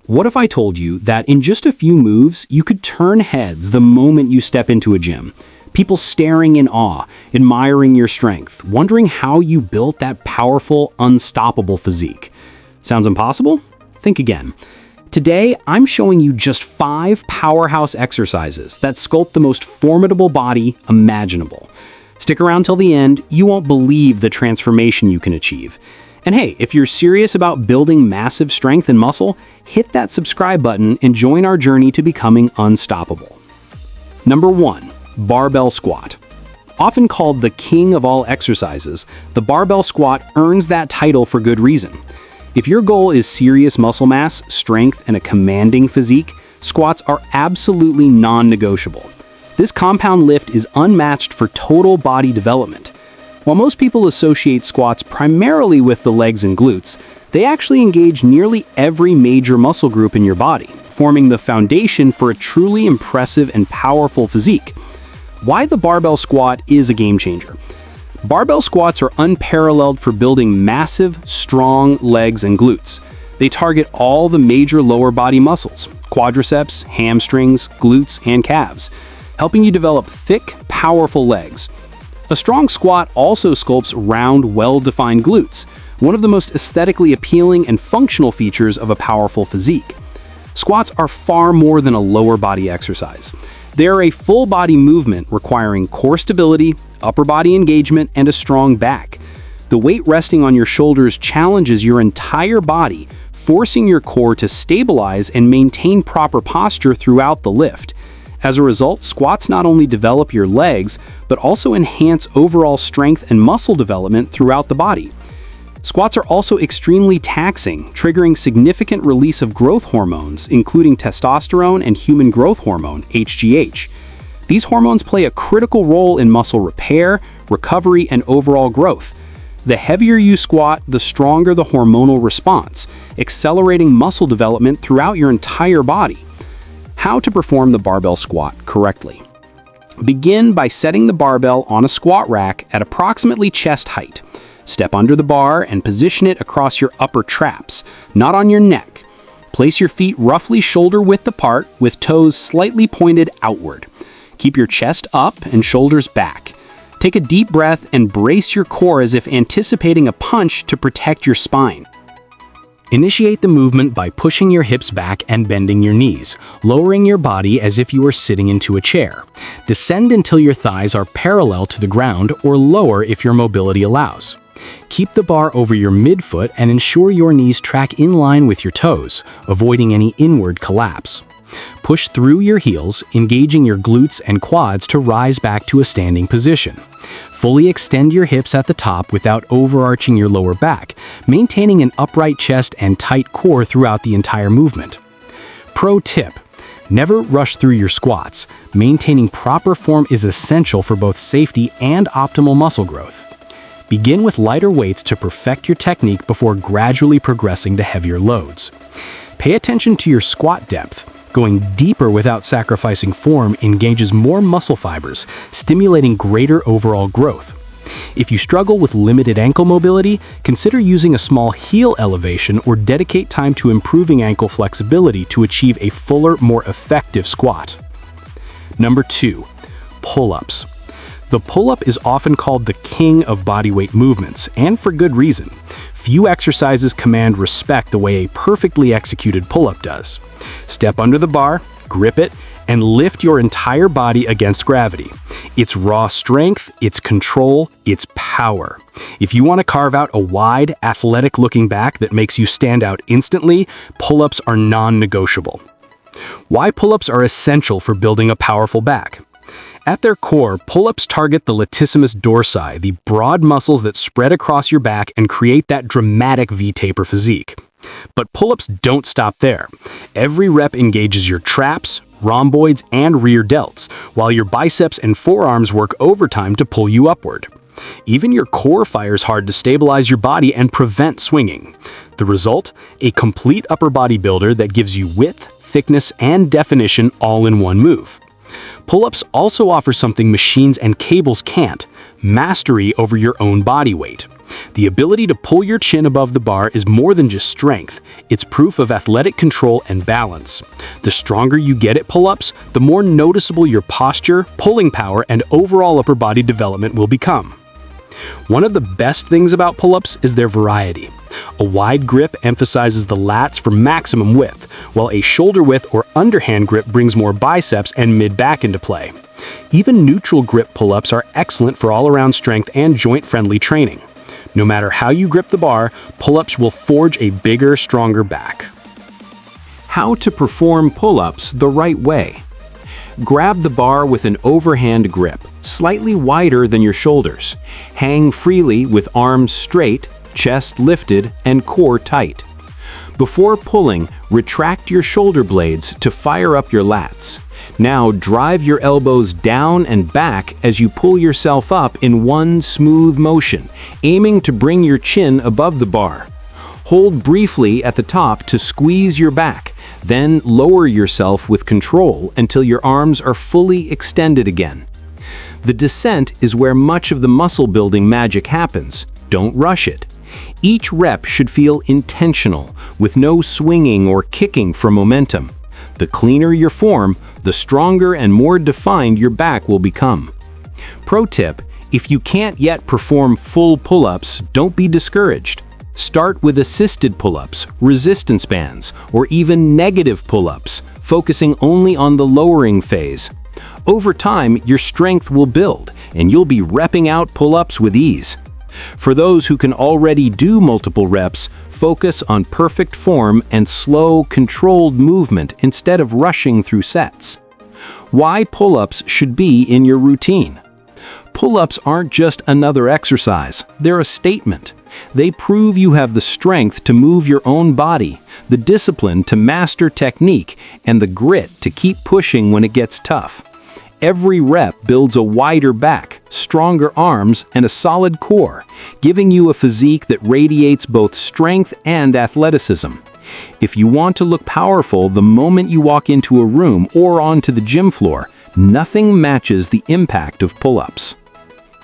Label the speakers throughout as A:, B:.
A: What if I told you that in just a few moves, you could turn heads the moment you step into a gym? People staring in awe, admiring your strength, wondering how you built that powerful, unstoppable physique. Sounds impossible? Think again. Today, I'm showing you just 5 powerhouse exercises that sculpt the most formidable body imaginable. Stick around till the end, you won't believe the transformation you can achieve. And hey, if you're serious about building massive strength and muscle, hit that subscribe button and join our journey to becoming unstoppable. Number 1. Barbell squat. Often called the king of all exercises, the barbell squat earns that title for good reason. If your goal is serious muscle mass, strength, and a commanding physique, squats are absolutely non-negotiable. This compound lift is unmatched for total body development. While most people associate squats primarily with the legs and glutes, they actually engage nearly every major muscle group in your body, forming the foundation for a truly impressive and powerful physique. Why the barbell squat is a game changer. Barbell squats are unparalleled for building massive, strong legs and glutes. They target all the major lower body muscles, quadriceps, hamstrings, glutes, and calves, helping you develop thick, powerful legs. A strong squat also sculpts round, well-defined glutes, one of the most aesthetically appealing and functional features of a powerful physique. Squats are far more than a lower body exercise. They are a full body movement requiring core stability, upper body engagement, and a strong back. The weight resting on your shoulders challenges your entire body, forcing your core to stabilize and maintain proper posture throughout the lift. As a result, squats not only develop your legs, but also enhance overall strength and muscle development throughout the body. Squats are also extremely taxing, triggering significant release of growth hormones, including testosterone and human growth hormone, HGH. These hormones play a critical role in muscle repair, recovery, and overall growth. The heavier you squat, the stronger the hormonal response, accelerating muscle development throughout your entire body. How to perform the barbell squat correctly. Begin by setting the barbell on a squat rack at approximately chest height. Step under the bar and position it across your upper traps, not on your neck. Place your feet roughly shoulder width apart with toes slightly pointed outward. Keep your chest up and shoulders back. Take a deep breath and brace your core as if anticipating a punch to protect your spine. Initiate the movement by pushing your hips back and bending your knees, lowering your body as if you were sitting into a chair. Descend until your thighs are parallel to the ground or lower if your mobility allows. Keep the bar over your midfoot and ensure your knees track in line with your toes, avoiding any inward collapse. Push through your heels, engaging your glutes and quads to rise back to a standing position. Fully extend your hips at the top without overarching your lower back, maintaining an upright chest and tight core throughout the entire movement. Pro tip: never rush through your squats. Maintaining proper form is essential for both safety and optimal muscle growth. Begin with lighter weights to perfect your technique before gradually progressing to heavier loads. Pay attention to your squat depth. Going deeper without sacrificing form engages more muscle fibers, stimulating greater overall growth. If you struggle with limited ankle mobility, consider using a small heel elevation or dedicate time to improving ankle flexibility to achieve a fuller, more effective squat. Number 2. Pull-ups. The pull-up is often called the king of bodyweight movements, and for good reason. Few exercises command respect the way a perfectly executed pull-up does. Step under the bar, grip it, and lift your entire body against gravity. It's raw strength, it's control, it's power. If you want to carve out a wide, athletic-looking back that makes you stand out instantly, pull-ups are non-negotiable. Why pull-ups are essential for building a powerful back? At their core, pull-ups target the latissimus dorsi, the broad muscles that spread across your back and create that dramatic V-taper physique. But pull-ups don't stop there. Every rep engages your traps, rhomboids, and rear delts, while your biceps and forearms work overtime to pull you upward. Even your core fires hard to stabilize your body and prevent swinging. The result? A complete upper body builder that gives you width, thickness, and definition all in one move. Pull-ups also offer something machines and cables can't: mastery over your own body weight. The ability to pull your chin above the bar is more than just strength. It's proof of athletic control and balance. The stronger you get at pull-ups, the more noticeable your posture, pulling power, and overall upper body development will become. One of the best things about pull-ups is their variety. A wide grip emphasizes the lats for maximum width, while a shoulder width or underhand grip brings more biceps and mid-back into play. Even neutral grip pull-ups are excellent for all-around strength and joint-friendly training. No matter how you grip the bar, pull-ups will forge a bigger, stronger back. How to perform pull-ups the right way. Grab the bar with an overhand grip, slightly wider than your shoulders. Hang freely with arms straight, chest lifted, and core tight. Before pulling, retract your shoulder blades to fire up your lats. Now drive your elbows down and back as you pull yourself up in one smooth motion, aiming to bring your chin above the bar. Hold briefly at the top to squeeze your back, then lower yourself with control until your arms are fully extended again. The descent is where much of the muscle building magic happens. Don't rush it. Each rep should feel intentional, with no swinging or kicking for momentum. The cleaner your form, the stronger and more defined your back will become. Pro tip: if you can't yet perform full pull-ups, don't be discouraged. Start with assisted pull-ups, resistance bands, or even negative pull-ups, focusing only on the lowering phase. Over time, your strength will build, and you'll be repping out pull-ups with ease. For those who can already do multiple reps, focus on perfect form and slow, controlled movement instead of rushing through sets. Why pull-ups should be in your routine. Pull-ups aren't just another exercise, they're a statement. They prove you have the strength to move your own body, the discipline to master technique, and the grit to keep pushing when it gets tough. Every rep builds a wider back, stronger arms, and a solid core, giving you a physique that radiates both strength and athleticism. If you want to look powerful the moment you walk into a room or onto the gym floor, nothing matches the impact of pull-ups.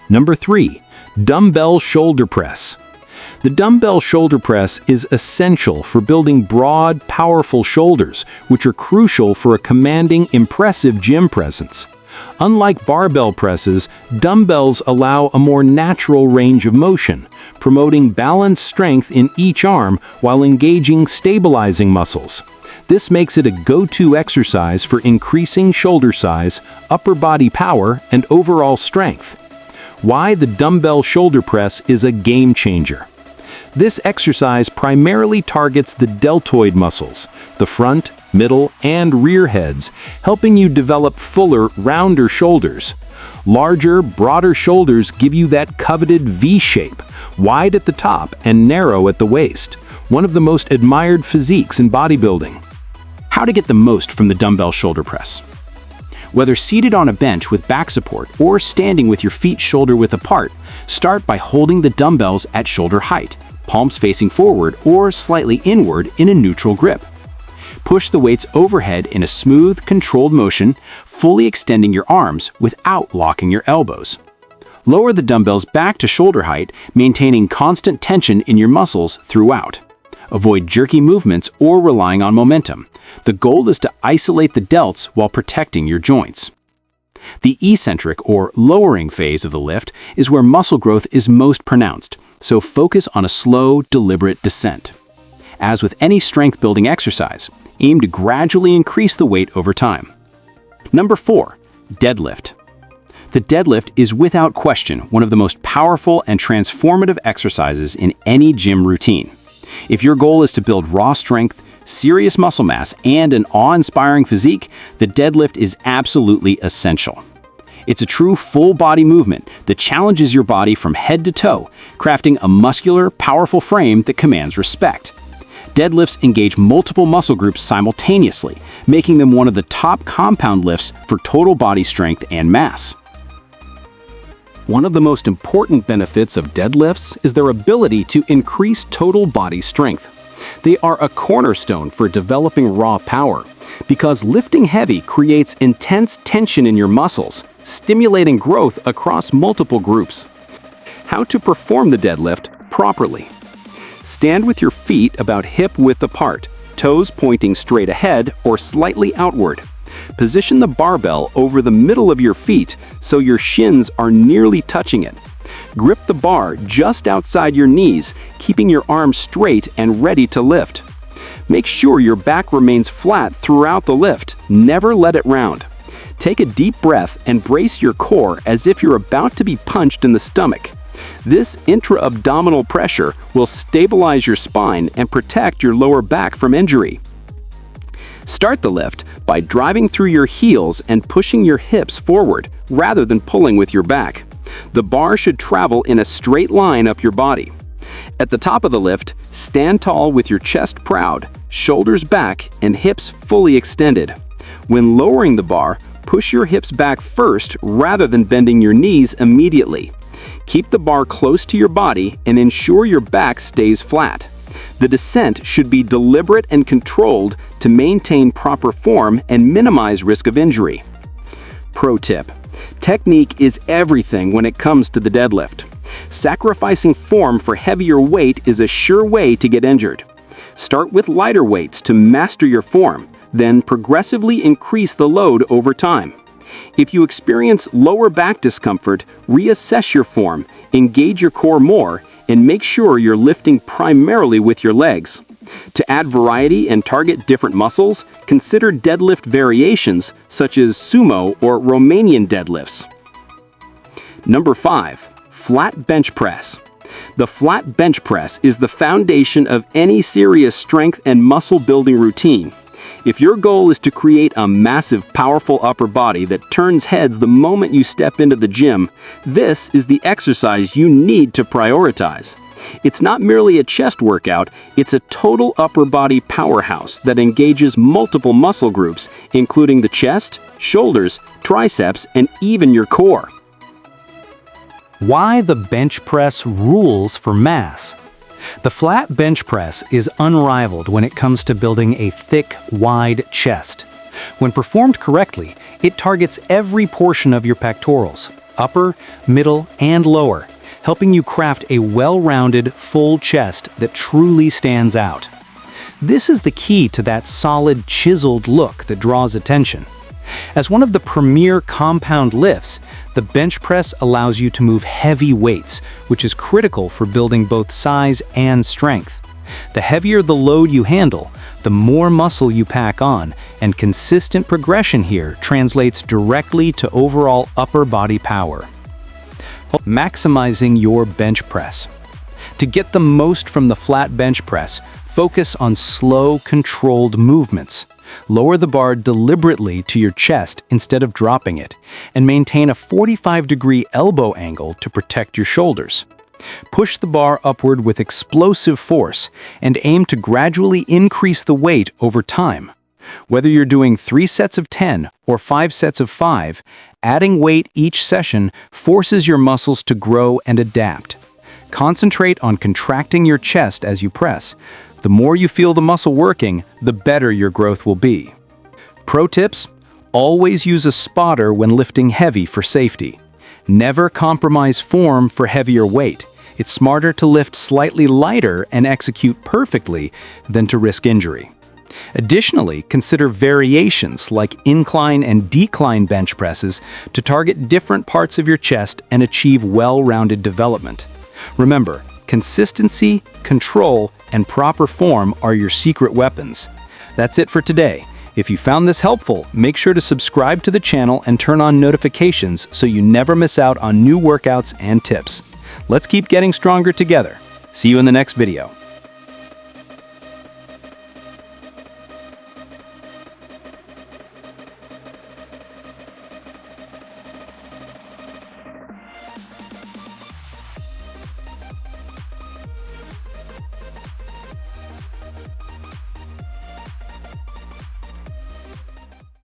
A: Number 3. Dumbbell shoulder press. The dumbbell shoulder press is essential for building broad, powerful shoulders, which are crucial for a commanding, impressive gym presence. Unlike barbell presses, dumbbells allow a more natural range of motion, promoting balanced strength in each arm while engaging stabilizing muscles. This makes it a go-to exercise for increasing shoulder size, upper body power, and overall strength. Why the dumbbell shoulder press is a game changer. This exercise primarily targets the deltoid muscles, the front, middle, and rear heads, helping you develop fuller, rounder shoulders. Larger, broader shoulders give you that coveted V shape, wide at the top and narrow at the waist, one of the most admired physiques in bodybuilding. How to get the most from the dumbbell shoulder press. Whether seated on a bench with back support or standing with your feet shoulder-width apart, start by holding the dumbbells at shoulder height, palms facing forward or slightly inward in a neutral grip. Push the weights overhead in a smooth, controlled motion, fully extending your arms without locking your elbows. Lower the dumbbells back to shoulder height, maintaining constant tension in your muscles throughout. Avoid jerky movements or relying on momentum. The goal is to isolate the delts while protecting your joints. The eccentric or lowering phase of the lift is where muscle growth is most pronounced, so focus on a slow, deliberate descent. As with any strength-building exercise, aim to gradually increase the weight over time. Number 4. Deadlift. The deadlift is without question one of the most powerful and transformative exercises in any gym routine. If your goal is to build raw strength, serious muscle mass, and an awe-inspiring physique, the deadlift is absolutely essential. It's a true full-body movement that challenges your body from head to toe, crafting a muscular, powerful frame that commands respect. Deadlifts engage multiple muscle groups simultaneously, making them one of the top compound lifts for total body strength and mass. One of the most important benefits of deadlifts is their ability to increase total body strength. They are a cornerstone for developing raw power, because lifting heavy creates intense tension in your muscles, stimulating growth across multiple groups. How to perform the deadlift properly. Stand with your feet about hip-width apart, toes pointing straight ahead or slightly outward. Position the barbell over the middle of your feet so your shins are nearly touching it. Grip the bar just outside your knees, keeping your arms straight and ready to lift. Make sure your back remains flat throughout the lift. Never let it round. Take a deep breath and brace your core as if you're about to be punched in the stomach. This intra-abdominal pressure will stabilize your spine and protect your lower back from injury. Start the lift by driving through your heels and pushing your hips forward rather than pulling with your back. The bar should travel in a straight line up your body. At the top of the lift, stand tall with your chest proud, shoulders back, and hips fully extended. When lowering the bar, push your hips back first rather than bending your knees immediately. Keep the bar close to your body and ensure your back stays flat. The descent should be deliberate and controlled to maintain proper form and minimize risk of injury. Pro tip: technique is everything when it comes to the deadlift. Sacrificing form for heavier weight is a sure way to get injured. Start with lighter weights to master your form, then progressively increase the load over time. If you experience lower back discomfort, reassess your form, engage your core more, and make sure you're lifting primarily with your legs. To add variety and target different muscles, consider deadlift variations such as sumo or Romanian deadlifts. Number 5. Flat bench press. The flat bench press is the foundation of any serious strength and muscle building routine. If your goal is to create a massive, powerful upper body that turns heads the moment you step into the gym, this is the exercise you need to prioritize. It's not merely a chest workout, it's a total upper body powerhouse that engages multiple muscle groups, including the chest, shoulders, triceps, and even your core.
B: Why the bench press rules for mass. The flat bench press is unrivaled when it comes to building a thick, wide chest. When performed correctly, it targets every portion of your pectorals, upper, middle, and lower, helping you craft a well-rounded, full chest that truly stands out. This is the key to that solid, chiseled look that draws attention. As one of the premier compound lifts, the bench press allows you to move heavy weights, which is critical for building both size and strength. The heavier the load you handle, the more muscle you pack on, and consistent progression here translates directly to overall upper body power. Maximizing your bench press. To get the most from the flat bench press, focus on slow, controlled movements. Lower the bar deliberately to your chest instead of dropping it, and maintain a 45-degree elbow angle to protect your shoulders. Push the bar upward with explosive force and aim to gradually increase the weight over time. Whether you're doing 3 sets of 10 or 5 sets of 5, adding weight each session forces your muscles to grow and adapt. Concentrate on contracting your chest as you press. The more you feel the muscle working, the better your growth will be. Pro tips: always use a spotter when lifting heavy for safety. Never compromise form for heavier weight. It's smarter to lift slightly lighter and execute perfectly than to risk injury. Additionally, consider variations like incline and decline bench presses to target different parts of your chest and achieve well-rounded development. Remember, consistency, control, and proper form are your secret weapons. That's it for today. If you found this helpful, make sure to subscribe to the channel and turn on notifications so you never miss out on new workouts and tips. Let's keep getting stronger together. See you in the next video.